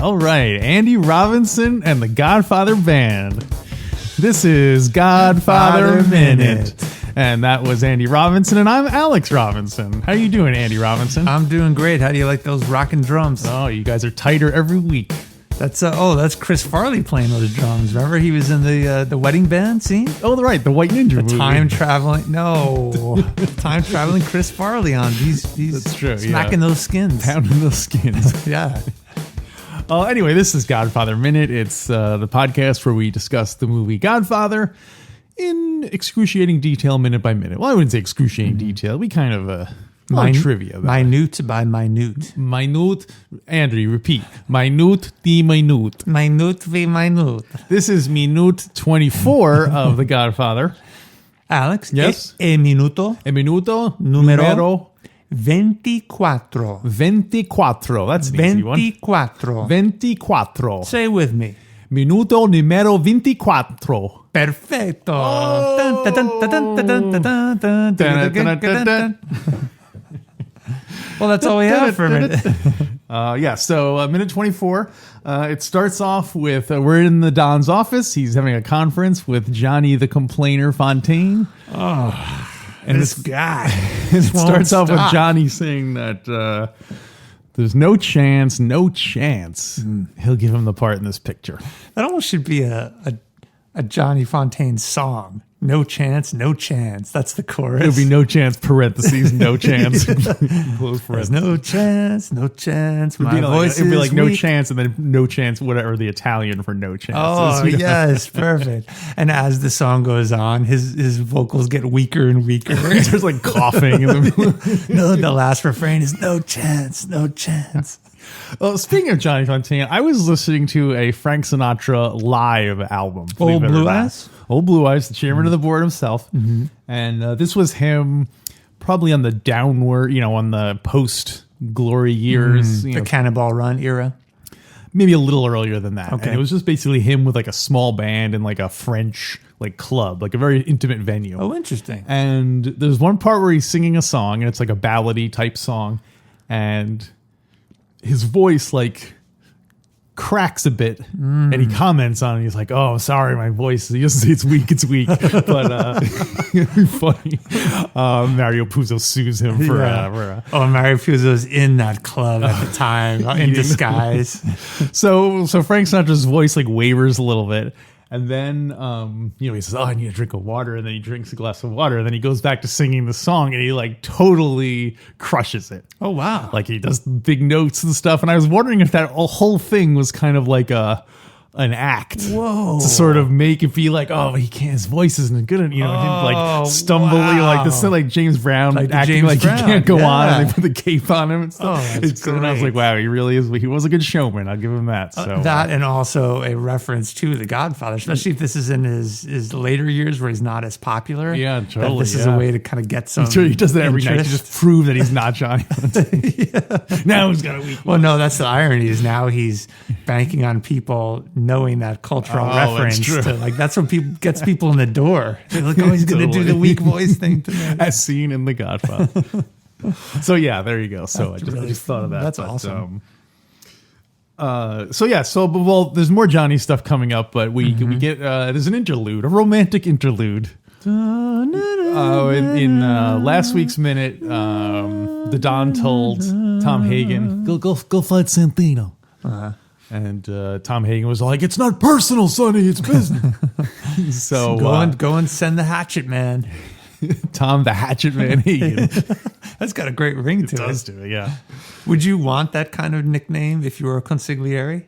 All right. Andy Robinson and the Godfather Band. This is Godfather Minute. And that was Andy Robinson, and I'm Alex Robinson. How you doing, Andy Robinson? I'm doing great. How do you like those rockin' drums? Oh, you guys are tighter every week. That's Chris Farley playing those drums. Remember he was in the wedding band scene? Oh, right, the White Ninja movie. Time traveling Chris Farley on. He's That's true, smacking those skins. Pounding those skins. Yeah. Anyway, this is Godfather Minute. It's the podcast where we discuss the movie Godfather in excruciating detail, minute by minute. Well, I wouldn't say excruciating detail. We kind of trivia. Minute by minute. Minute. Andrew, repeat. Minute de minute. Minute v minute. This is minute 24 of The Godfather. Alex? Yes? E minuto. E minuto Numero 24. 24. That's an easy one. 24. 24. Say it with me. Minuto numero 24. Perfetto. Oh. Well, that's all we have for a minute. So minute 24. It starts off with we're in the Don's office. He's having a conference with Johnny the Complainer Fontaine. Oh, and this guy. It starts off with Johnny saying that there's no chance he'll give him the part in this picture. That almost should be a Johnny Fontaine song. No chance, no chance. That's the chorus. There'll be no chance, parentheses, no chance. There's no chance, no chance. My voice it'd be like is no weak. chance, and then no chance, whatever the Italian for no chance. Oh, yes, perfect. And as the song goes on, his vocals get weaker and weaker. He's just like coughing. No, the last refrain is no chance, no chance. Well, speaking of Johnny Fontaine, I was listening to a Frank Sinatra live album. Old Blue Eyes? Old Blue Eyes, the chairman of the board himself. Mm-hmm. And this was him probably on the downward, on the post-glory years. The Cannonball Run era. Maybe a little earlier than that. Okay. And it was just basically him with like a small band and like a French club, like a very intimate venue. Oh, interesting. And there's one part where he's singing a song, and it's like a ballady type song. And his voice cracks a bit, and he comments on it. He's like, "Oh, sorry, my voice. It's weak. But it'd be funny." Mario Puzo sues him for. Mario Puzo's in that club at the time in disguise. So Frank Sinatra's voice wavers a little bit. And then, he says, "Oh, I need a drink of water." And then he drinks a glass of water. And then he goes back to singing the song, and he totally crushes it. Oh, wow. He does big notes and stuff. And I was wondering if that whole thing was kind of like an act. Whoa. To sort of make it be he can't, his voice isn't good. And, him stumble, this is like James Brown acting James Brown. He can't go on. And they put the cape on him and stuff. Oh, that's great. And I was like, wow, he really is. He was a good showman. I'll give him that. So that and also a reference to The Godfather, especially if this is in his later years where he's not as popular. Yeah, totally. This is a way to kind of get some. He does that every night to just prove that he's not Johnny. Now he's got a weak. Well, no, that's the irony. Is now he's banking on people knowing that cultural reference. That's what gets people in the door. They're like, he's going to do the weak voice thing today. As seen in The Godfather. So yeah, there you go. So I just thought of that. That's awesome. There's more Johnny stuff coming up, but we get there's an interlude, a romantic interlude. In last week's minute, the Don told Tom Hagen, go fight Santino. And Tom Hagen was like, "It's not personal, Sonny, it's business." So go and send the hatchet man. Tom the Hatchet Man Hagen. That's got a great ring to it. It does do it, yeah. Would you want that kind of nickname if you were a consigliere?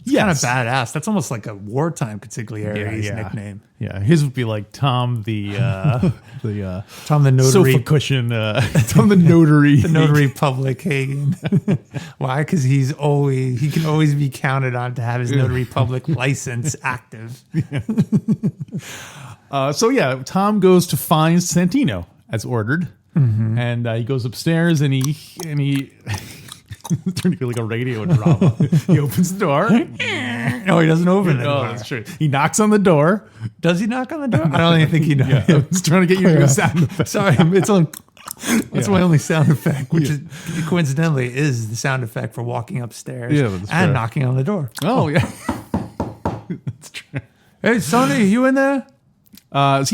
It's kind of badass. That's almost like a wartime consigliere's nickname. Yeah, his would be like Tom the Tom the notary sofa cushion. Tom the notary. The notary public Hagen. Why? Because he can always be counted on to have his notary public license active. Tom goes to find Santino as ordered. and he goes upstairs and he turned into like a radio drama. He opens the door. No, he doesn't open it. Oh, that's true. He knocks on the door. Does he knock on the door? I don't even think he does. Yeah, I was trying to get you to do a sound effect. Sorry, it's on. That's my only sound effect, which is coincidentally is the sound effect for walking upstairs and knocking on the door. Oh, yeah. That's true. Hey, Sonny, you in there? And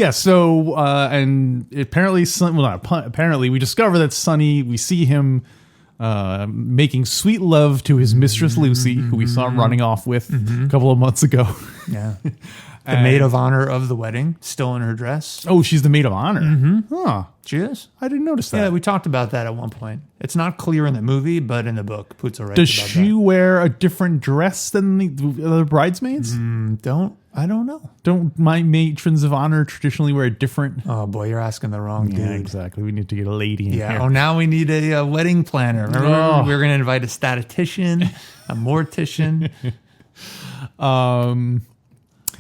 apparently, apparently, we discover that Sonny, we see him making sweet love to his mistress Lucy, who we saw running off with a couple of months ago. Yeah. The maid of honor of the wedding, still in her dress. Oh, she's the maid of honor. Huh. She is? I didn't notice that. Yeah, we talked about that at one point. It's not clear in the movie, but in the book, Puzo writes Does she wear a different dress than the other bridesmaids? I don't know. Don't my matrons of honor traditionally wear a different? Oh boy, you're asking the wrong dude. Yeah, exactly. We need to get a lady in here. Oh, now we need a wedding planner. Remember, we were going to invite a statistician, a mortician.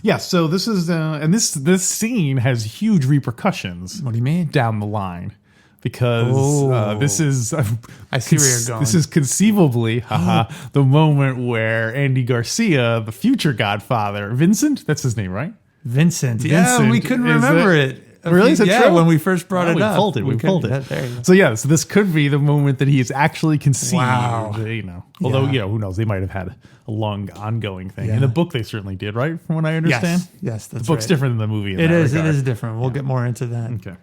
Yeah. So this is and this scene has huge repercussions. What do you mean? Down the line. Because this is, I see where you're going. This is conceivably, the moment where Andy Garcia, the future Godfather, Vincent, that's his name, right? Vincent. Yeah, we couldn't remember it. Really? Is it true? When we first brought it up. We pulled it. So so this could be the moment that he is actually conceived. Wow. Although, who knows? They might have had a long ongoing thing. In the book, they certainly did, right? From what I understand. Yes, that's the book's different than the movie. It is different. We'll get more into that. Okay.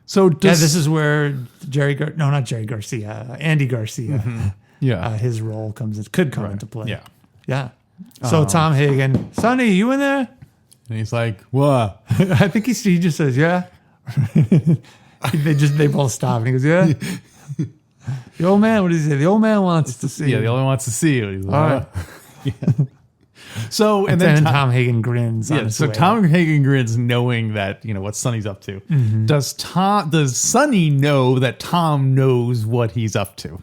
So this is where Andy Garcia. His role could come into play. Yeah. So Tom Hagen, Sonny, you in there? And he's like, "What?" I think he just says, "Yeah." they both stop and he goes, "Yeah." The old man, what did he say? The old man wants to see you. Yeah, the old man wants to see you. He's like, all right. So and then Tom Hagen grins. So Tom Hagen grins, knowing that what Sonny's up to. Does Sonny know that Tom knows what he's up to?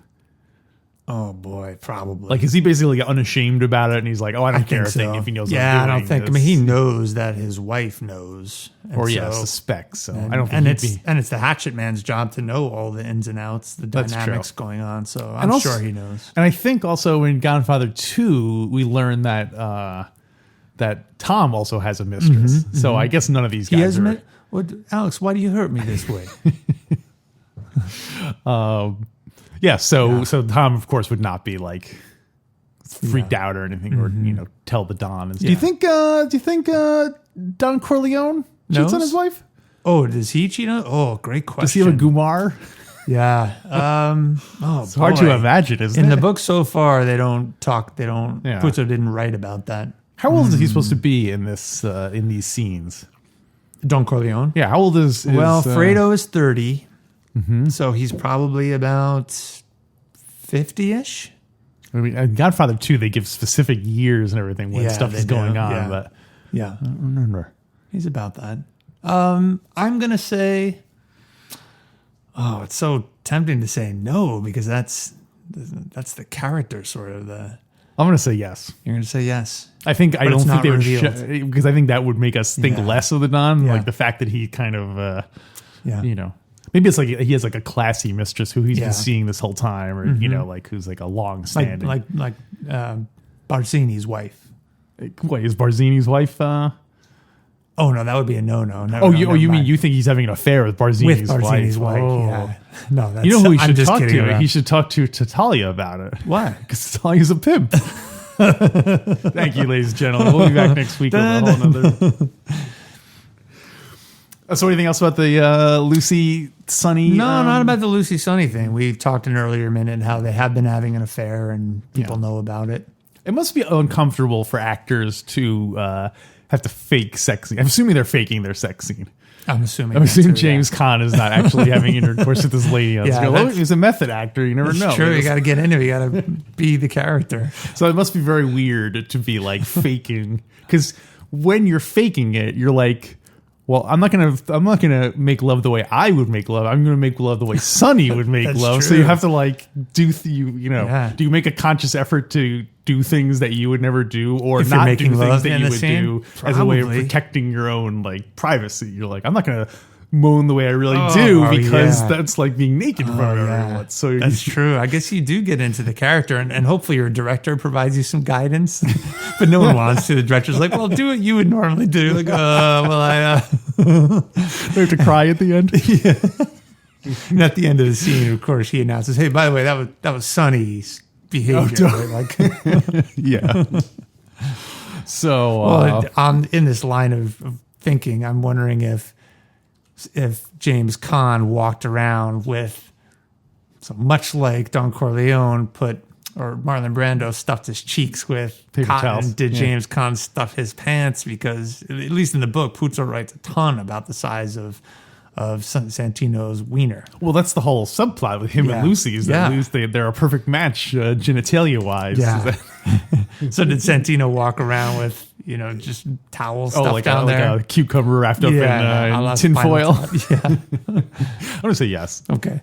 Oh boy, probably. Like, is he basically unashamed about it? And he's like, "Oh, I don't care if he knows." What I'm doing. I don't think. I mean, he knows that his wife knows, suspects. So I don't think it's the Hatchet Man's job to know all the ins and outs, the dynamics going on. So I'm sure he knows. And I think also in Godfather 2, we learn that that Tom also has a mistress. So I guess none of these guys are. Alex, why do you hurt me this way? So Tom, of course, would not be like freaked out or anything, or tell the Don. Do you think Don Corleone cheats on his wife? Oh, does he cheat on? Oh, great question. Does he have a Gumar? Yeah. It's hard to imagine, isn't it? In the book so far, they don't talk. They don't. Puzo didn't write about that. How old is he supposed to be in this in these scenes? Don Corleone. Yeah. How old is Fredo is 30. So he's probably about 50-ish. I mean, in Godfather 2, they give specific years and everything when stuff is going on. But I don't remember. He's about that. I'm gonna say. Oh, it's so tempting to say no because that's the character sort of the. I'm gonna say yes. You're gonna say yes. I think I don't think they would because I think that would make us think less of the Don, like the fact that he kind of, maybe it's like he has like a classy mistress who he's been seeing this whole time, or like who's like a long standing, like Barzini's wife. Wait, is Barzini's wife? Oh no, that would be a no. You mean you think he's having an affair with Barzini's wife? Oh. Yeah. No, that's, who he should talk to? He should talk to Talia about it. Why? Because Talia's a pimp. Thank you, ladies and gentlemen. We'll be back next week with a whole nother. So anything else about the Lucy Sonny? No, not about the Lucy Sonny thing. We talked in an earlier minute how they have been having an affair and people know about it. It must be uncomfortable for actors to have to fake sex scene. I'm assuming they're faking their sex scene. I'm assuming James Caan is not actually having intercourse with this lady. He's a method actor. You never know. True. You got to get into it. You got to be the character. So it must be very weird to be like faking, because when you're faking it, you're like, well, I'm not gonna make love the way I would make love. I'm gonna make love the way Sonny would make love. True. So you have to like do you make a conscious effort to do things that you would never do, or if not do things that you would scene, do as a way of protecting your own like privacy. You're like, I'm not gonna moan the way I really do, because yeah. that's like being naked in front of yeah. everyone. So That's true. I guess you do get into the character, and hopefully your director provides you some guidance. But no one wants to. The director's like, well, do what you would normally do. Like, I have to cry at the end. And at the end of the scene, of course, he announces, hey, by the way, that was Sonny's behavior. Right? Like, yeah. So in this line of thinking, I'm wondering if James Caan walked around with, so much like Don Corleone or Marlon Brando stuffed his cheeks with paper cotton, towels. did James Caan stuff his pants? Because at least in the book, Puzo writes a ton about the size of Santino's wiener. Well, that's the whole subplot with him and Lucy, is that they're a perfect match genitalia-wise. Yeah. So did Santino walk around with, just towels stuffed down there? Like a cucumber wrapped up in tinfoil? Yeah. I'm going to say yes. Okay.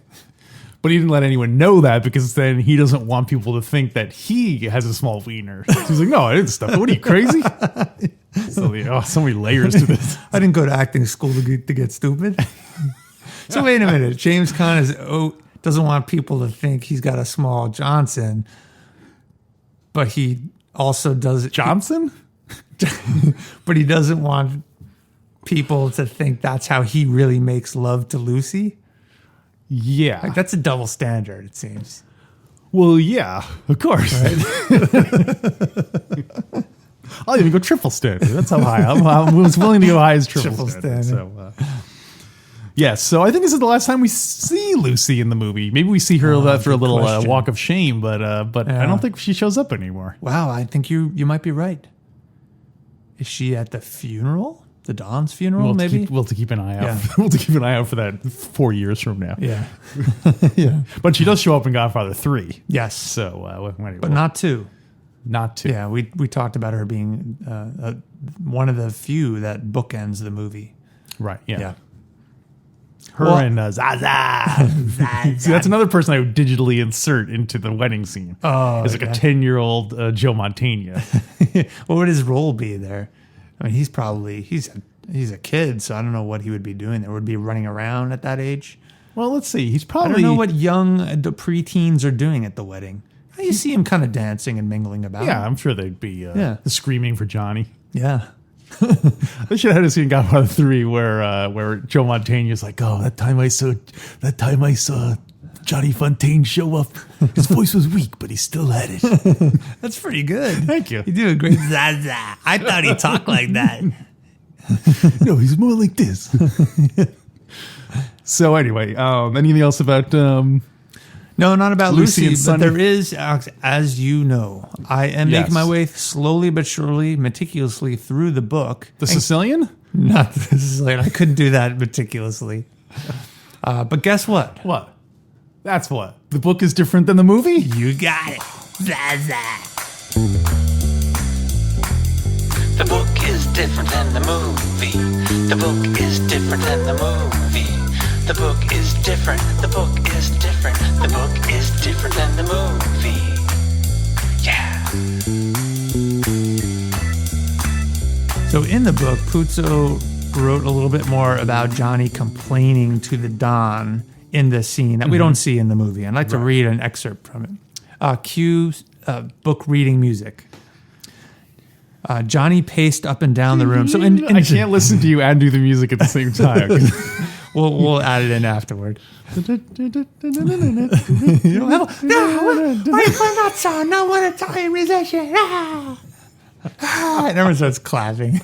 But he didn't let anyone know that, because then he doesn't want people to think that he has a small wiener. So he's like, no, I didn't stuff it. What are you, crazy? So many layers to this. I didn't go to acting school to get stupid. So wait a minute. James Caan doesn't want people to think he's got a small Johnson, but he also does Johnson? But he doesn't want people to think that's how he really makes love to Lucy. Yeah. Like, that's a double standard, it seems. Well, yeah, of course. Right? I'll even go triple standard. That's how high I was willing to go high as triple standard. So, so I think this is the last time we see Lucy in the movie. Maybe we see her after a little walk of shame, but I don't think she shows up anymore. Wow, I think you might be right. Is she at the funeral? The Don's funeral, maybe? We'll have to keep an eye out. Yeah. We'll have to keep an eye out for that 4 years from now. Yeah. Yeah. But she does show up in Godfather 3. Yes. So, but not 2. Not 2. Yeah, we talked about her being one of the few that bookends the movie. Right, yeah. Her and Zaza. See, that's another person I would digitally insert into the wedding scene. Oh, it's like a 10-year-old Joe Mantegna. What would his role be there? I mean, he's a kid, so I don't know what he would be doing there. Would be running around at that age? Well, let's see. He's probably... I don't know what young preteens are doing at the wedding. You see him kind of dancing and mingling about. Yeah, I'm sure they'd be screaming for Johnny. Yeah. They should have had a scene in Godfather 3 where Joe Mantegna's like, oh, that time I saw Johnny Fontaine show up. His voice was weak, but he still had it. That's pretty good. Thank you. You do a great Zaza. I thought he talked like that. No, he's more like this. So anyway, anything else about... No, not about Lucy, and but Sonny? there is, Alex, as you know, I am making my way slowly but surely, meticulously through the book. The Sicilian? Not the Sicilian. I couldn't do that meticulously. But guess what? What? That's what? The book is different than the movie? You got it. Zaza. The book is different than the movie. The book is different than the movie. The book is different. The book is different. The book is different than the movie. Yeah. So in the book, Puzo wrote a little bit more about Johnny complaining to the Don in this scene that we don't see in the movie. I'd like to read an excerpt from it. Cue book reading music. Johnny paced up and down the room. So I can't listen to you and do the music at the same time. We'll add it in afterward. You Why are you playing that song? No one Italian musician. And everyone starts clapping.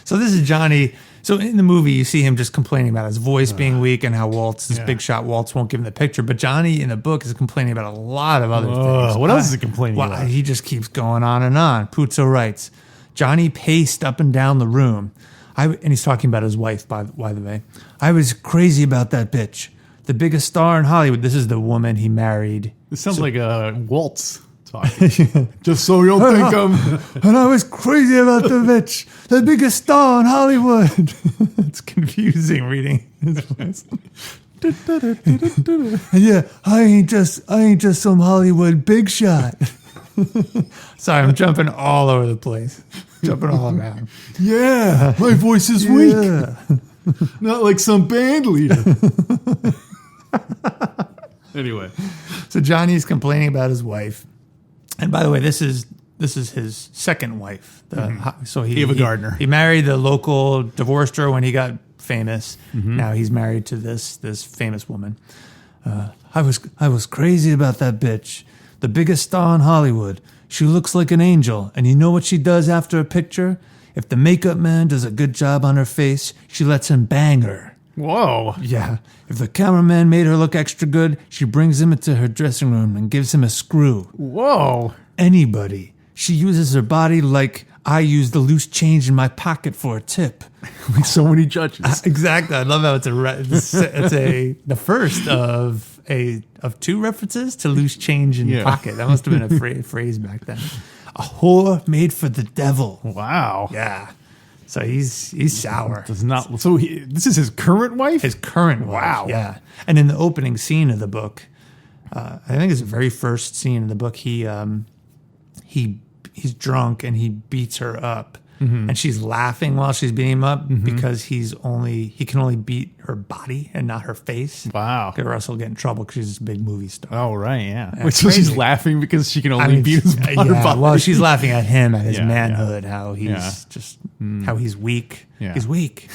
So this is Johnny. So in the movie, you see him just complaining about his voice being weak and how big shot Waltz won't give him the picture. But Johnny in the book is complaining about a lot of other things. What else is he complaining about? He just keeps going on and on. Puzo writes, Johnny paced up and down the room. And he's talking about his wife, by the way. I was crazy about that bitch. The biggest star in Hollywood. This is the woman he married. This sounds like a waltz talking. Just so you don't think I'm... And I was crazy about the bitch. The biggest star in Hollywood. It's confusing reading his voice. Yeah, I ain't just some Hollywood big shot. Sorry, I'm jumping all over the place. Jumping all around. Yeah, my voice is weak. Not like some band leader. Anyway. So Johnny's complaining about his wife. And by the way, this is his second wife. So Ava Gardner. He married the local, divorced her when he got famous. Now he's married to this famous woman. I was crazy about that bitch. The biggest star in Hollywood. She looks like an angel. And you know what she does after a picture? If the makeup man does a good job on her face, she lets him bang her. Whoa. Yeah. If the cameraman made her look extra good, she brings him into her dressing room and gives him a screw. Whoa. Anybody. She uses her body like I use the loose change in my pocket for a tip. Like so many judges. Exactly. I love how it's the first of two references to loose change in your pocket. That must have been a phrase back then. A whore made for the devil. Wow. Yeah. So he's sour. Does not. So this is his current wife? His current wife. Wow. Yeah. And in the opening scene of the book, I think it's the very first scene in the book, he's drunk and he beats her up. And she's laughing while she's beating him up because he can only beat her body and not her face. Wow. Or else he'll get in trouble because she's a big movie star. Oh, right, yeah. It's So she's crazy. laughing because she can only beat his body. Well, she's laughing at him, at his Yeah, manhood, how he's how he's weak. Yeah. He's weak.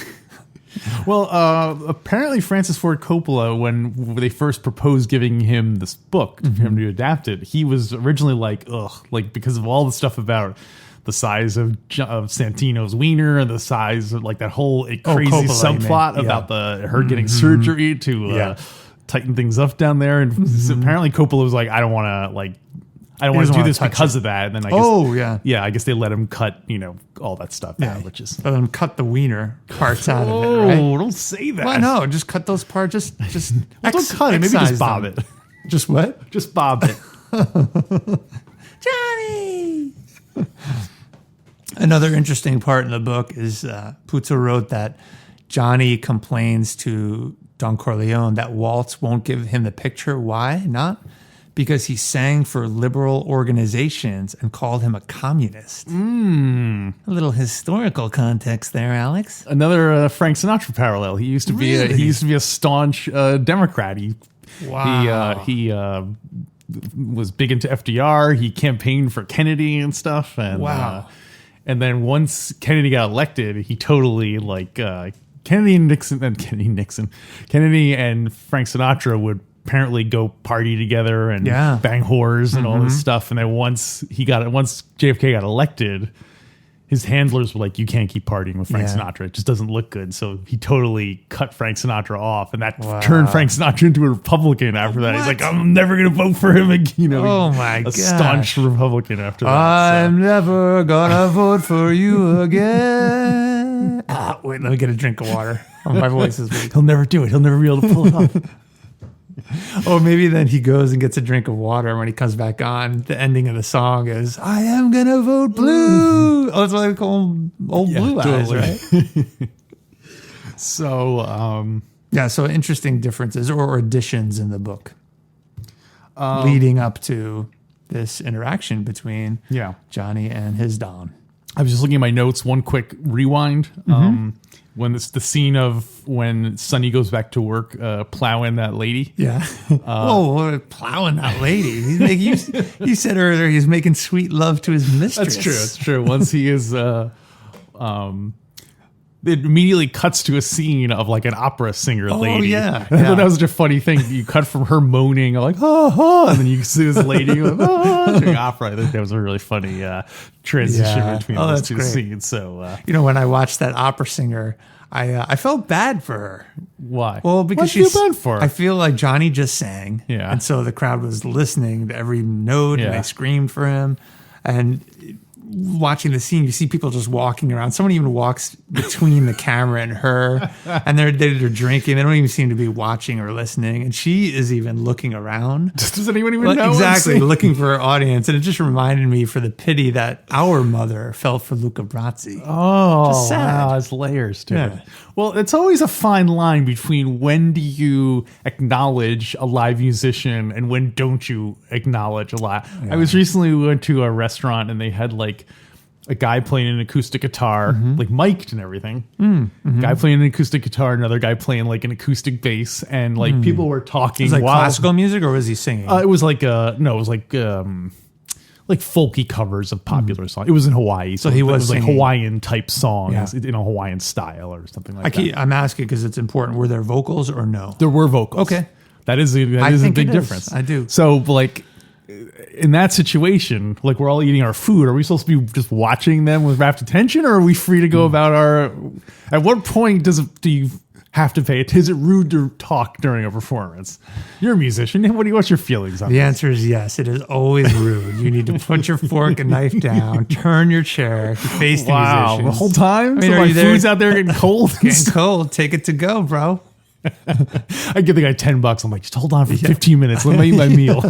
Well, apparently Francis Ford Coppola, when they first proposed giving him this book for him to adapt it, he was originally like, ugh, like because of all the stuff about the size of Santino's wiener and the size of like that whole crazy Coppola, subplot about her getting surgery to tighten things up down there. And apparently Coppola was like, I don't want to do this because of that. And then I guess, I guess they let him cut, all that stuff out, which is. Let him cut the wiener parts out of it, right? Oh, don't say that. Well, no, just cut those parts. Just don't cut it. Maybe just bob it. Just what? Just bob it. Johnny! Another interesting part in the book is Puzo wrote that Johnny complains to Don Corleone that Waltz won't give him the picture. Why not? Because he sang for liberal organizations and called him a communist. A little historical context there, Alex. Another Frank Sinatra parallel. He used to be a staunch Democrat. He was big into FDR. He campaigned for Kennedy and stuff. And and then once Kennedy got elected, he totally Kennedy and Frank Sinatra would apparently go party together and bang whores and all this stuff. And then once JFK got elected, his handlers were like, you can't keep partying with Frank Sinatra. It just doesn't look good. So he totally cut Frank Sinatra off. And that turned Frank Sinatra into a Republican after that. He's like, I'm never going to vote for him again. Oh my God. A staunch Republican after that. I'm never going to vote for you again. Wait, let me get a drink of water. Oh, my voice is weak. He'll never do it. He'll never be able to pull it off. Oh, maybe then he goes and gets a drink of water. And when he comes back on, the ending of the song is, I am going to vote blue. Oh, that's what they call him, old blue eyes, right? So, so interesting differences or additions in the book leading up to this interaction between Johnny and his Don. I was just looking at my notes. One quick rewind. When it's the scene of when Sonny goes back to work, plowing that lady. Yeah. Plowing that lady. He's making, you said earlier he's making sweet love to his mistress. That's true. Once he is, it immediately cuts to a scene of like an opera singer lady. Oh, yeah. I thought that was such a funny thing. You cut from her moaning, like, and then you see this lady doing opera. I think that was a really funny transition between those two scenes. So, when I watched that opera singer, I felt bad for her. Why? Well, because you feel bad for her? I feel like Johnny just sang. Yeah. And so the crowd was listening to every note and they screamed for him. And watching the scene, you see people just walking around. Someone even walks between the camera and her, and they're drinking. They don't even seem to be watching or listening. And she is even looking around. Does anyone even know? Exactly, looking for her audience. And it just reminded me for the pity that our mother felt for Luca Brasi. Oh, just sad. Wow, there's layers to it. Well, it's always a fine line between when do you acknowledge a live musician and when don't you acknowledge a live. I was recently went to a restaurant and they had like a guy playing an acoustic guitar, like mic'd and everything. Guy playing an acoustic guitar, another guy playing like an acoustic bass, and like people were talking. Is it like while, classical music, or was he singing? it was like like folky covers of popular songs. It was in Hawaii, so he was it was like singing. Hawaiian type songs Yeah. in a Hawaiian style or something like that. I'm asking because it's important. Were there vocals or no? There were vocals. Okay. That is a think big it is. difference. I do. So like in that situation, like we're all eating our food, are we supposed to be just watching them with rapt attention, or are we free to go about our? At what point do you have to pay it? Is it rude to talk during a performance? You're a musician. What's your feelings on The this? answer is yes. It is always rude. You need to put your fork and knife down, turn your chair, face the Wow, musicians. the whole time. I mean, so are my you there- food's out there getting cold. Getting cold. Take it to go, bro. I give the guy $10. I'm like, just hold on for 15 minutes. Let me eat my meal.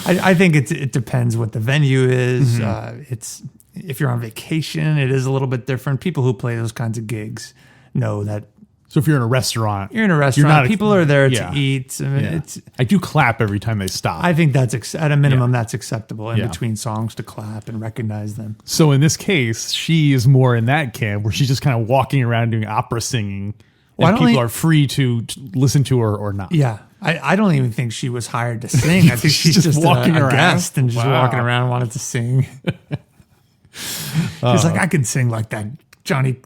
I think it depends what the venue is. Mm-hmm. It's if you're on vacation, it is a little bit different. People who play those kinds of gigs know that So if you're in a restaurant, you're in a restaurant. not- People are there yeah. to eat. I mean, Yeah. I do clap every time they stop. I think that's at a minimum that's acceptable in Yeah. between songs to clap and recognize them. So in this case, she is more in that camp where she's just kind of walking around doing opera singing, Well, I and don't people think- are free to listen to her or not. Yeah. I don't even think she was hired to sing. I think she's Just just walking a around? guest and just Wow. walking around and wanted to sing. She's like, I can sing like that Johnny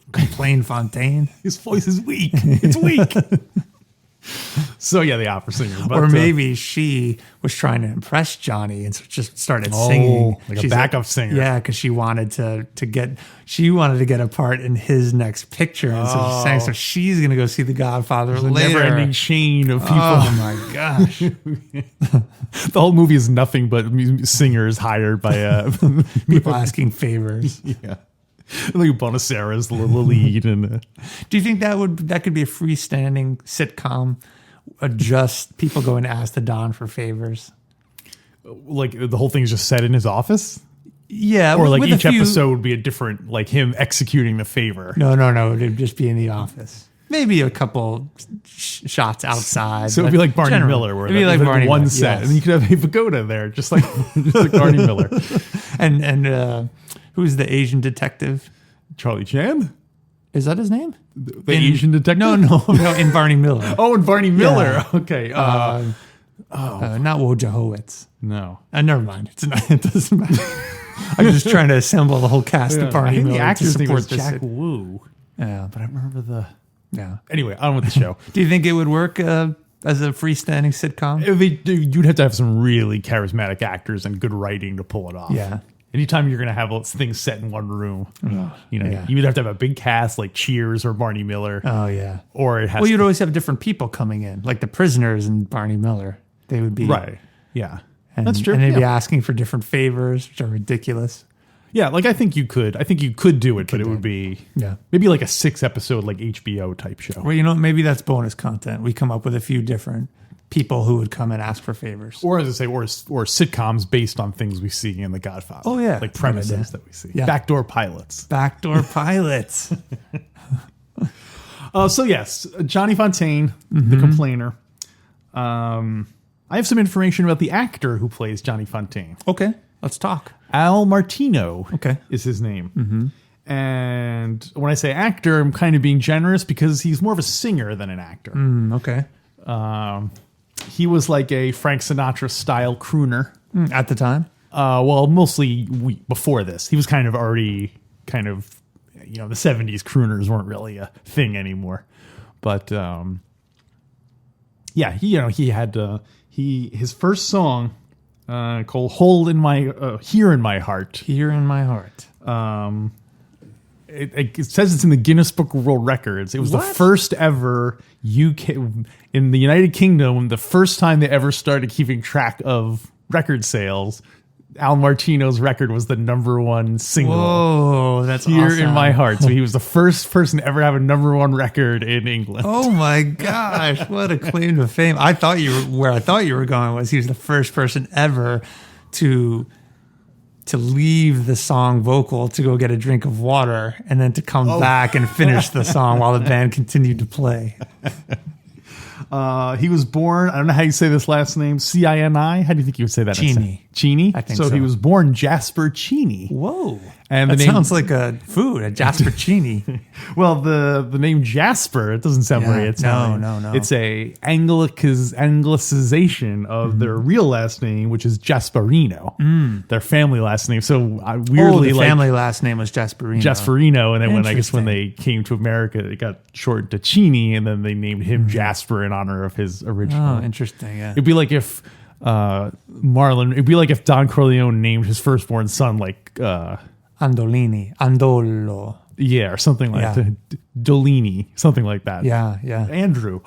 Fontaine. His voice is weak. It's weak. So yeah, the opera singer. But, Or maybe she was trying to impress Johnny and so just started singing. like a She's backup singer. Yeah, because she wanted to get a part in his next picture. And so she sang. So she's gonna go see The Godfather the later. never-ending chain of people. Oh my gosh. The whole movie is nothing but singers hired by People asking favors. yeah. Like Bonacera's the lead, and Do you think that could be a freestanding sitcom? Just people going to ask the Don for favors. like the whole thing's just set in his office, Yeah, or like with a each few- episode would be a different, like him executing the favor. No. It'd just be in the office. Maybe a couple shots outside. So it'd but be like Barney generally, Miller, where it'd be like like Barney one Miller, set, yes. and you could have a pagoda there, just like Barney Miller. And who's the Asian detective? Charlie Chan, Is that his name? the Asian detective. No, in Barney Miller. Oh, and Barney Miller. Yeah. Okay. Not Wojciechowicz. No. Never mind. It doesn't matter. I'm just trying to assemble the whole cast of I Barney think Miller the to actor's name support was this. Jack Wu, Yeah, but I remember the. yeah. Anyway, on with the show. Do you think it would work as a freestanding sitcom? You'd have to have some really charismatic actors and good writing to pull it off. Yeah. Anytime you're going to have things set in one room, yeah. you would have to have a big cast like Cheers or Barney Miller, Oh yeah. or it has Well, to you'd always have different people coming in, like the prisoners and Barney Miller. They would be right. Yeah, and, that's true. And they'd be yeah. asking for different favors, which are ridiculous. Yeah, like I think you could do it, but it would be Yeah. maybe like a 6-episode like HBO type show. Well, maybe that's bonus content. We come up with a few different people who would come and ask for favors. Or as I say, or sitcoms based on things we see in The Godfather. Oh, yeah. like Good premises idea. that we see. Yeah. Backdoor pilots. Backdoor pilots. So yes, Johnny Fontaine, the complainer. I have some information about the actor who plays Johnny Fontaine. Okay, let's talk. Al Martino Okay. is his name. And when I say actor, I'm kind of being generous because he's more of a singer than an actor. Okay. He was like a Frank Sinatra style crooner. At the time? Well, mostly before this. He was kind of already the 70s crooners weren't really a thing anymore. But yeah, he had his first song called "Hole in My Here in My Heart." Here in my heart. It says it's in the Guinness Book of World Records. It was the What? first ever UK in the United Kingdom. The first time they ever started keeping track of record sales. Al Martino's record was the #1 single. Whoa, that's Here awesome. in my heart. So he was the first person to ever have a #1 record in England. Oh my gosh, what a claim to fame. I thought where I thought you were going was he was the first person ever to leave the song vocal to go get a drink of water and then to come back and finish the song while the band continued to play. He was born, I don't know how you say this last name, Cini. How do you think you would say that? Cini. Cini? I think so. He was born Jasper Cini. Whoa. And that the name, sounds like a food, a Jasper Cini. well, the name Jasper, it doesn't sound very Italian. No. It's a anglicization of their real last name, which is Jasperino. Their family last name. So weirdly, the family last name was Jasperino. Jasperino, and then when they came to America, it got shortened to Cini, and then they named him Jasper in honor of his original. Oh, interesting. Yeah. It'd be like if It'd be like if Don Corleone named his firstborn son like Andolo. Yeah, or something like Yeah. that. Dolini, something like that. Yeah. Andrew.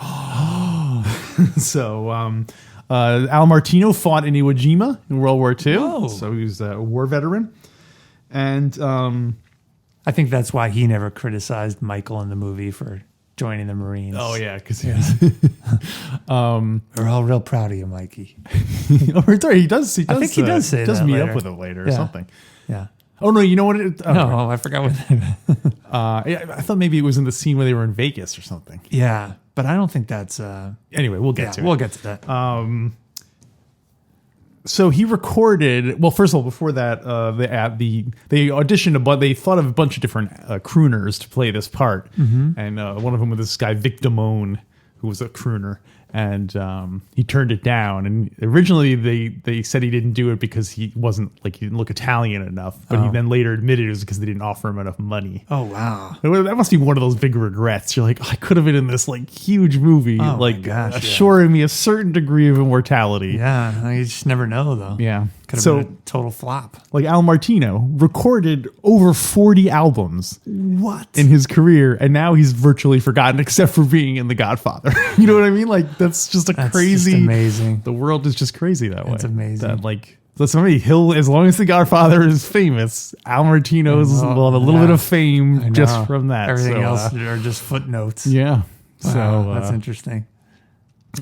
So Al Martino fought in Iwo Jima in World War II. Whoa. So he was a war veteran. And I think that's why he never criticized Michael in the movie for joining the Marines. oh yeah, because We're all real proud of you, Mikey. he does. I think he does say does that meet later. up with it later or Yeah. something. Yeah. Oh no, you know what? No, I forgot what I thought maybe it was in the scene where they were in Vegas or something. Yeah, but I don't think that's Anyway, we'll get to it. we'll get to that. So he recorded. Well, first of all, before that, they auditioned they thought of a bunch of different crooners to play this part, and one of them was this guy Vic Damone, who was a crooner, and he turned it down. And originally they said he didn't do it because he didn't look Italian enough, but he then later admitted it was because they didn't offer him enough money. Oh wow. That must be one of those big regrets. You're like, I could have been in this like huge movie, Oh, like my gosh, yeah. assuring me a certain degree of immortality. Yeah, you just never know though. Yeah. Could have So been a total flop. like Al Martino recorded over 40 albums What? in his career, and now he's virtually forgotten except for being in The Godfather. You know what I mean? Like that's just crazy. Just amazing. The world is just crazy that way. It's amazing. That like that's funny. As long as The Godfather is famous, Al Martino will have a little bit of I fame know. just from that. Everything So, else are just footnotes. yeah. Wow, that's interesting.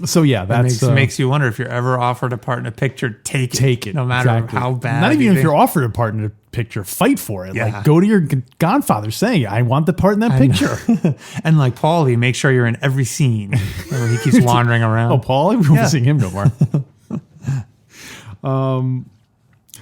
So yeah, That that's makes you wonder if you're ever offered a part in a picture, take it. No matter Exactly. how bad. Not even you if think. you're offered a part in a picture, fight for it. Yeah. Like go to your Godfather saying, I want the part in that I know. picture. And like Paulie, make sure you're in every scene where he keeps wandering around. Oh, Paul, we won't seeing him no more.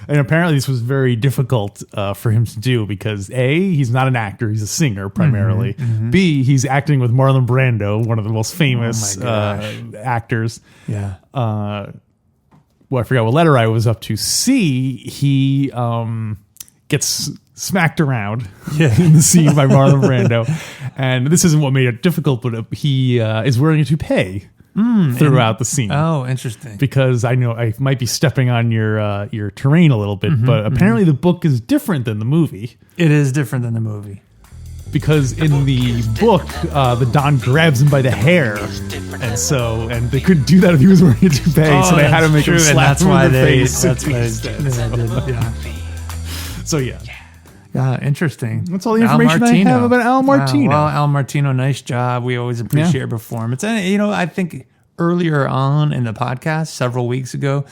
And apparently this was very difficult for him to do because A, he's not an actor, he's a singer primarily. B, he's acting with Marlon Brando, one of the most famous actors. Yeah. Well, I forgot what letter I was up to. C, he gets smacked around in the scene by Marlon Brando. And this isn't what made it difficult, but he is wearing a toupee throughout the scene. Oh, interesting. Because I know I might be stepping on your terrain a little bit, but apparently the book is different than the movie. It is different than the movie. Because in the book, the Don grabs him by the hair, and they couldn't do that if he was wearing a toupee, so they had to make him slap him in the face. That's why they did. Yeah. So yeah, Yeah, interesting. That's all the information I have about Al Martino. Wow. Well, Al Martino, nice job. We always appreciate your performance. And, I think earlier on in the podcast, several weeks ago,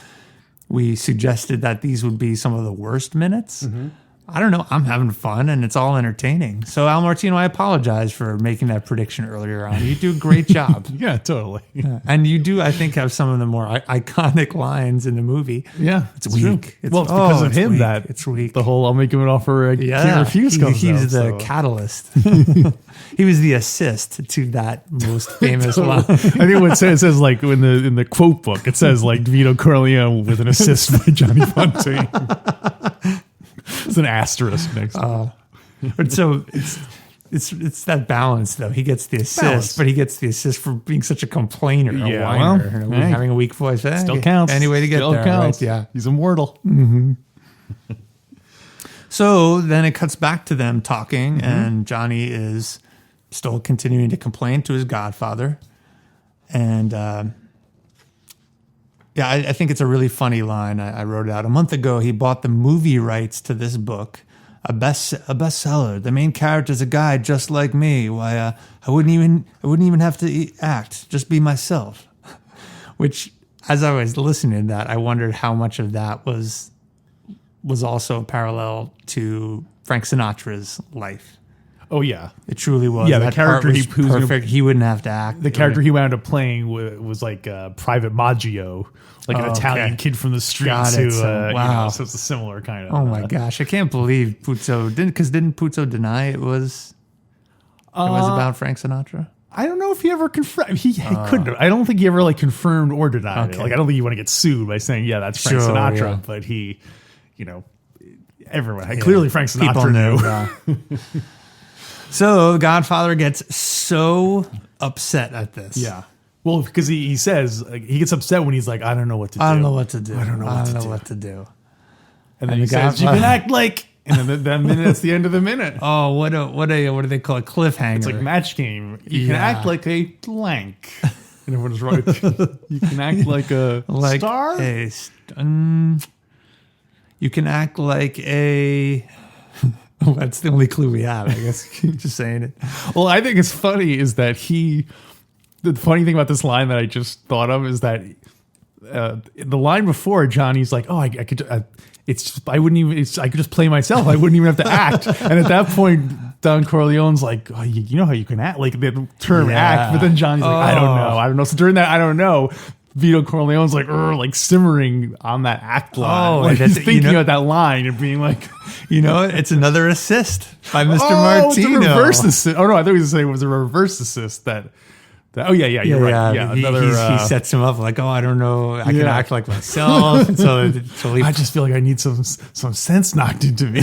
we suggested that these would be some of the worst minutes. I don't know. I'm having fun and it's all entertaining. So, Al Martino, I apologize for making that prediction earlier on. You do a great job. Yeah, totally. And you do, I think, have some of the more iconic lines in the movie. Yeah, It's weak. true. It's because of him weak. that it's weak. the whole "I'll make him an offer I can't refuse" comes He's out, the so. catalyst. He was the assist to that most famous line. I think what it says like in the quote book, it says like Vito Corleone with an assist by Johnny Fontaine. It's an asterisk next to it. But so it's that balance though. He gets the assist, but he gets the assist for being such a complainer, a Yeah, whiner, well, hey, having a weak voice. Still counts. Any way to get Still there, counts. right? Yeah. He's immortal. So then it cuts back to them talking, and Johnny is still continuing to complain to his godfather. And I think it's a really funny line. I wrote it out. A month ago, he bought the movie rights to this book, a bestseller. The main character's a guy just like me. Why, I wouldn't even have to act, just be myself. Which, as I was listening to that, I wondered how much of that was also parallel to Frank Sinatra's life. Oh yeah, It truly was. Yeah, the That character part he was who's gonna- perfect. He wouldn't have to act. the character he wound up playing was like Private Maggio, like an Oh, Italian okay. kid from the streets. Got it. Who, So, wow. so it's a similar kind of. Oh my gosh, I can't believe Puzo didn't Puzo deny it was about Frank Sinatra? I don't know if he ever confirmed. He couldn't have. I don't think he ever like confirmed or denied it. Okay. Like I don't think you want to get sued by saying, yeah, that's Frank Sure, Sinatra. yeah. But he, everyone clearly Frank Sinatra People knew. knew. So the Godfather gets so upset at this. Yeah. Well, because he says he gets upset when he's like, I don't know what to do. I don't know what to do. I don't know what to do. And then And he the says, you Godfather- can act like. And then that minute, that's the end of the minute. Oh, what do they call it? Cliffhanger. It's like match game. You can Yeah. act like a blank. And everyone's right. You can act like a star. You can act like a. That's the only clue we have, I guess. Just saying it. Well, I think it's funny is that the funny thing about this line that I just thought of is that the line before Johnny's like, oh, I could, it's just, I wouldn't even, I could just play myself. I wouldn't even have to act. And at that point, Don Corleone's like, oh, you know how you can act, like the term act. But then Johnny's like, I don't know. So during that, I don't know. Vito Corleone's like simmering on that act line. Oh, like that's- he's thinking about that line and being like, It's another assist by Mr. oh, it's a Martino. reverse assist. Oh no, I thought he was saying it was a reverse assist that oh yeah, you're right. Yeah, he sets him up like, oh, I don't know, I can act like myself. so he, I just feel like I need some sense knocked into me.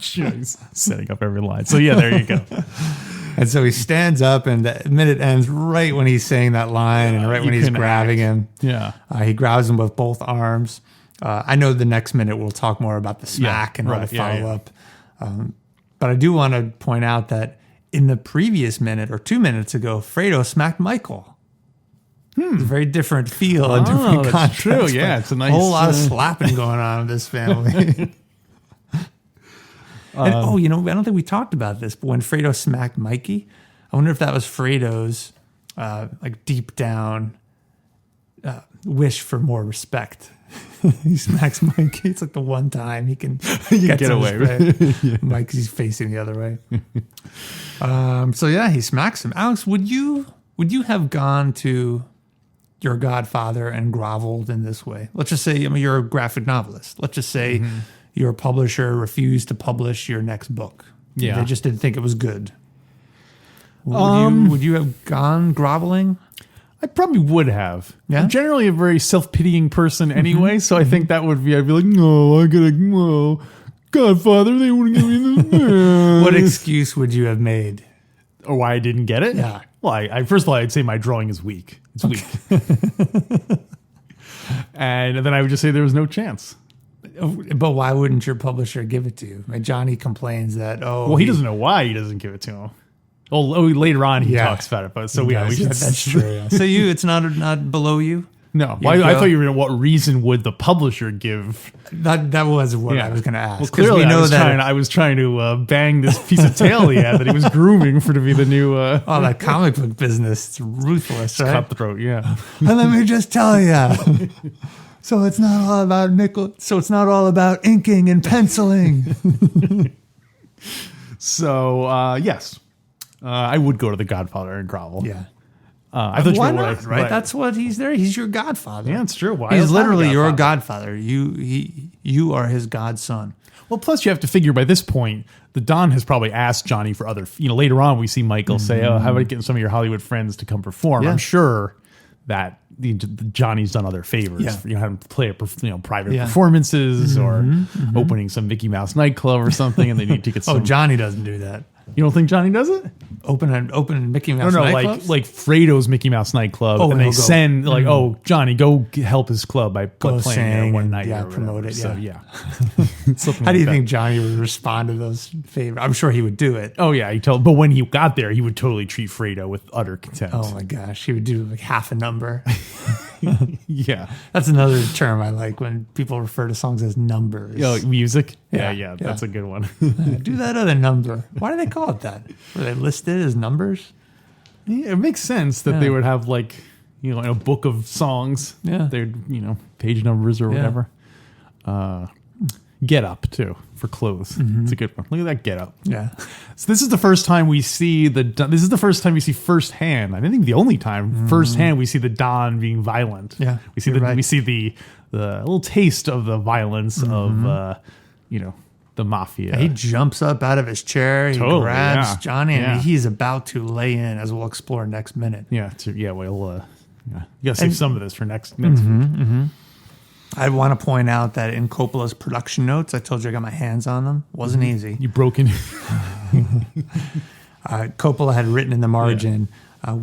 He's setting up every line. So yeah, there you go. and so he stands up, and the minute ends right when he's saying that line, and right when he's can grabbing him. Yeah. He grabs him with both arms. I know the next minute we'll talk more about the smack and all the follow up. But I do want to point out that in the previous minute or 2 minutes ago, Fredo smacked Michael. It's a very different feel and different that's contrast. true. Yeah, it's a nice whole lot of slapping going on in this family. And, I don't think we talked about this, but when Fredo smacked Mikey, I wonder if that was Fredo's like deep down wish for more respect. He smacks Mikey. It's like the one time he can get away with it. Mikey's facing the other way. So yeah, he smacks him. Alex, would you have gone to your Godfather and groveled in this way? Let's just say, you're a graphic novelist. Let's just say your publisher refused to publish your next book. Yeah. They just didn't think it was good. Would you have gone groveling? I probably would have. Yeah? I'm generally a very self-pitying person anyway, so I think that would be, I'd be like, no, Godfather, they wouldn't give me this. What excuse would you have made? Or why I didn't get it? Yeah. Well, I first of all, I'd say my drawing is weak. It's weak. And then I would just say there was no chance. But why wouldn't your publisher give it to you? Like Johnny complains that, Well, he doesn't know why he doesn't give it to him. Oh, later on he talks about it, but so yeah, we should. That's true. Yeah. So it's not below you? No, I thought you were going to. What reason would the publisher give? That was what I was going to ask. Well, clearly, I was trying to bang this piece of tail he had that he was grooming for to be the new. That comic book business, it's ruthless, right? Cutthroat, yeah. And let me just tell you. So it's not all about nickel. So it's not all about inking and penciling. So yes, I would go to the Godfather and grovel. Yeah. I thought Why you were not, right? That's what he's there. He's your godfather. Yeah, it's true. Why He's else have a literally your godfather? godfather. You are his godson. Well, plus you have to figure by this point, the Don has probably asked Johnny for other. Later on we see Michael say, "Oh, how about getting some of your Hollywood friends to come perform?" Yeah. I'm sure that Johnny's done other favors. Yeah. Have him play private performances or opening some Mickey Mouse nightclub or something, and they need to get some. Oh, Johnny doesn't do that. You don't think Johnny does it? Open Mickey Mouse nightclubs? like Fredo's Mickey Mouse nightclub, and they send Johnny, go help his club by playing there one night. Yeah, or promote it. So, yeah. How do you think Johnny would respond to those favors? I'm sure he would do it. Oh yeah, but when he got there, he would totally treat Fredo with utter contempt. Oh my gosh, he would do like half a number. Yeah, that's another term I like when people refer to songs as numbers. Music. Yeah, yeah, that's a good one. Do that other number. Why do they call it that? Were they listed as numbers? Yeah, it makes sense that they would have in a book of songs. Yeah, they're page numbers or whatever. get up too for clothes. It's a good one. Look at that get up. Yeah. So this is the first time we see this is the first time we see firsthand. I think the only time firsthand we see the Don being violent. Yeah, we see we see the little taste of the violence of the mafia. He jumps up out of his chair. He grabs Johnny, and he's about to lay in, as we'll explore next minute. Yeah. You gotta save some of this for next week. I want to point out that in Coppola's production notes, I told you I got my hands on them. Wasn't easy. You broke in. Coppola had written in the margin,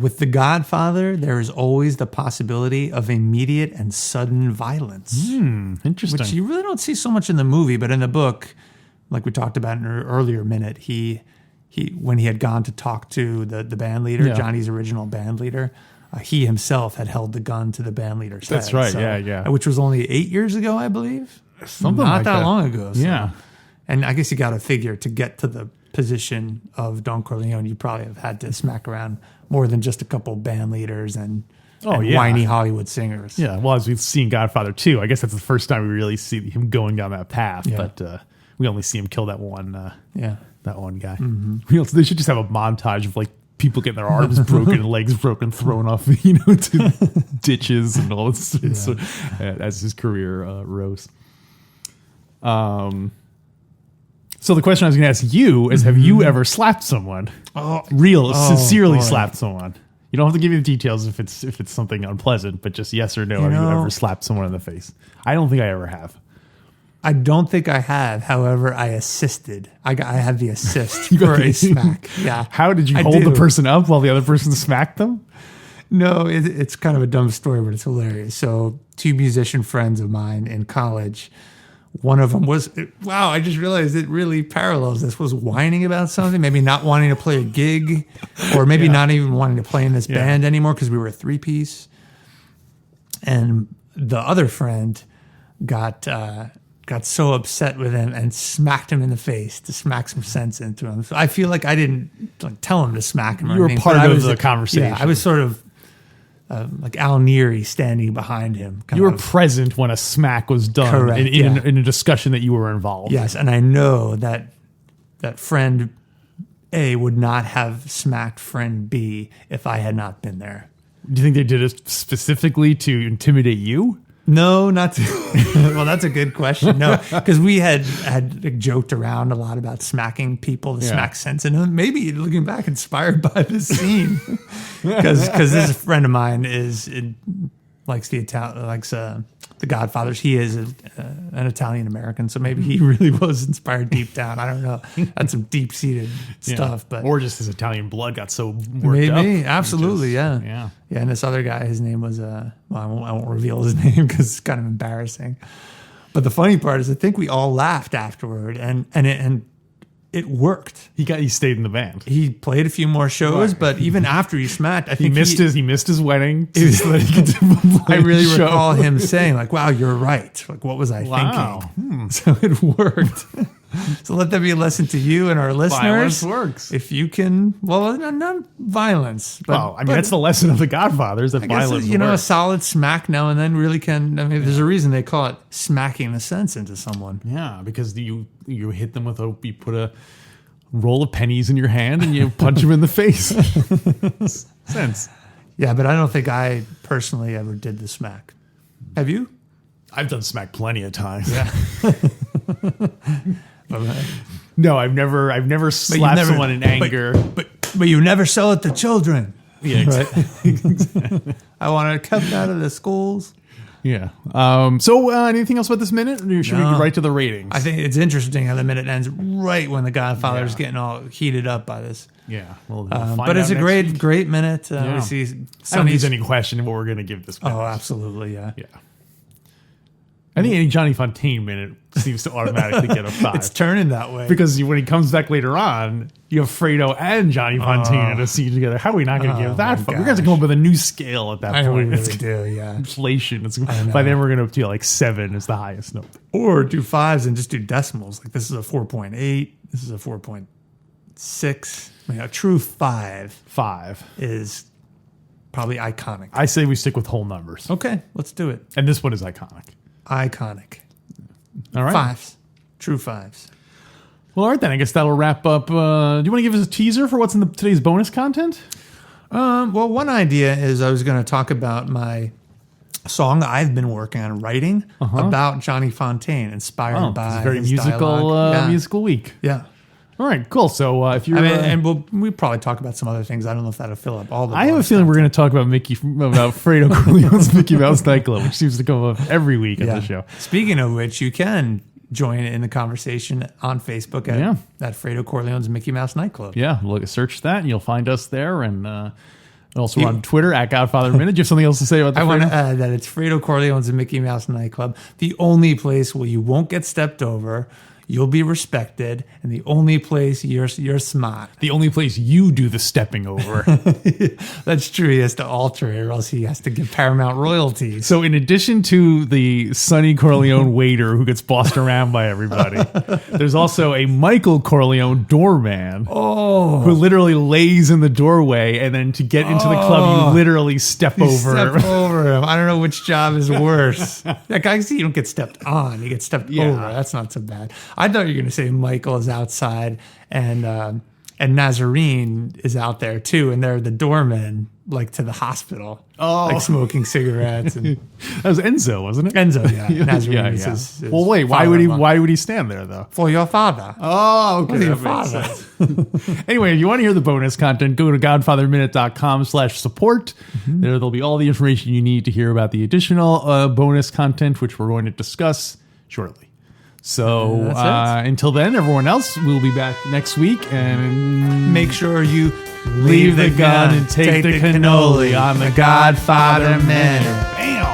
with The Godfather, there is always the possibility of immediate and sudden violence. Interesting. Which you really don't see so much in the movie, but in the book, like we talked about in an earlier minute, he when he had gone to talk to the band leader, Johnny's original band leader, he himself had held the gun to the band leader's head. That's right. So, which was only 8 years ago, I believe. Something Not like that long ago. So. Yeah. And I guess you got to figure to get to the position of Don Corleone, you probably have had to smack around more than just a couple band leaders and whiny Hollywood singers. Yeah. Well, as we've seen Godfather 2, I guess that's the first time we really see him going down that path. Yeah. But we only see him kill that one. That one guy. They should just have a montage of like people getting their arms broken, legs broken, thrown off, to ditches and all this as his career rose. So the question I was going to ask you is, have you ever slapped someone? Sincerely slapped someone? You don't have to give me the details if it's something unpleasant, but just yes or no. Have you ever slapped someone in the face? I don't think I ever have. I don't think I have. However, I assisted. I have the assist for a smack. Yeah. How did you hold the person up while the other person smacked them? No, it's kind of a dumb story, but it's hilarious. So 2 musician friends of mine in college, one of them was, I just realized it really parallels this, was whining about something, maybe not wanting to play a gig or maybe not even wanting to play in this band anymore because we were a 3-piece. And the other friend got so upset with him and smacked him in the face to smack some sense into him. So I feel like I didn't tell him to smack him. You were part of the conversation. Yeah, I was sort of like Al Neary standing behind him. You were present when a smack was done. Correct, in a discussion that you were involved. Yes, and I know that friend A would not have smacked friend B if I had not been there. Do you think they did it specifically to intimidate you? No, not to. Well, that's a good question. No, because we had joked around a lot about smacking people to smack sense into them. Maybe looking back, inspired by this scene, because this friend of mine likes the Godfathers. He is an Italian American, so maybe he really was inspired deep down. I don't know. That's some deep seated stuff, but or just his Italian blood got so worked maybe up. Absolutely, yeah. And this other guy, his name was I won't reveal his name because it's kind of embarrassing. But the funny part is, I think we all laughed afterward, and it worked. He stayed in the band. He played a few more shows, but even after he smacked, I think he missed his wedding. I really recall him saying, like, "Wow, you're right. Like, what was I thinking?" So it worked. So let that be a lesson to you and our listeners. Violence works. If you can, not violence. But, that's the lesson of the Godfathers. That violence works. A solid smack now and then really can. I mean, there's a reason they call it smacking the sense into someone. Yeah, because you hit them with you put a roll of pennies in your hand and you punch them in the face. Sense. Yeah, but I don't think I personally ever did the smack. Have you? I've done smack plenty of times. Yeah. No, I've never slapped someone in anger. But you never sell it to children. Yeah, exactly. I want it kept out of the schools. Yeah. So anything else about this minute? Or should we get right to the ratings? I think it's interesting how the minute ends right when the Godfather's getting all heated up by this. Yeah. But it's a great minute. We see I don't think there's any question what we're going to give this minute. Oh, absolutely, yeah. Yeah. I think any Johnny Fontane minute seems to automatically get a 5. It's turning that way. Because when he comes back later on, you have Fredo and Johnny Fontane in a scene together. How are we not going to give that 5? We're going to have to come up with a new scale at that point. We really do, yeah. Inflation. By then we're going to do like 7 is the highest note. Or do 5s and just do decimals. Like this is a 4.8. This is a 4.6. I mean, a true 5 is probably iconic. I say we stick with whole numbers. Okay, let's do it. And this one is iconic. Iconic. All right. 5s. True fives. Well, all right, then. I guess that'll wrap up. Do you want to give us a teaser for what's in today's bonus content? Well, one idea is I was going to talk about my song I've been working on writing about Johnny Fontaine, inspired by it's a very his musical dialogue. musical week. Yeah. All right, cool. So if you're, and we'll probably talk about some other things. I don't know if that'll fill up all the. I have a feeling we're going to talk about Fredo Corleone's Mickey Mouse nightclub, which seems to come up every week on the show. Speaking of which, you can join in the conversation on Facebook at Fredo Corleone's Mickey Mouse nightclub. Yeah, search that and you'll find us there. And also on Twitter at Godfather Minute. Do you have something else to say about the I want to add that it's Fredo Corleone's Mickey Mouse nightclub, the only place where you won't get stepped over. You'll be respected, and the only place you're smart. The only place you do the stepping over. That's true. He has to alter it, or else he has to give Paramount royalties. So in addition to the Sonny Corleone waiter who gets bossed around by everybody, there's also a Michael Corleone doorman who literally lays in the doorway, and then to get into the club, you literally step over him. I don't know which job is worse. That guy, you don't get stepped on. You get stepped over. That's not so bad. I thought you were going to say Michael is outside and Nazarene is out there too, and they're the doormen, like to the hospital, like smoking cigarettes. And that was Enzo, wasn't it? Enzo, yeah. Nazarene is his well, wait, why would he stand there though? For your father. Oh, okay. Your father. Anyway, if you want to hear the bonus content, go to godfatherminute.com/support. There'll be all the information you need to hear about the additional bonus content, which we're going to discuss shortly. So until then, everyone else, we'll be back next week. And make sure you leave the gun and take the cannoli on the Godfather Minute. Bam!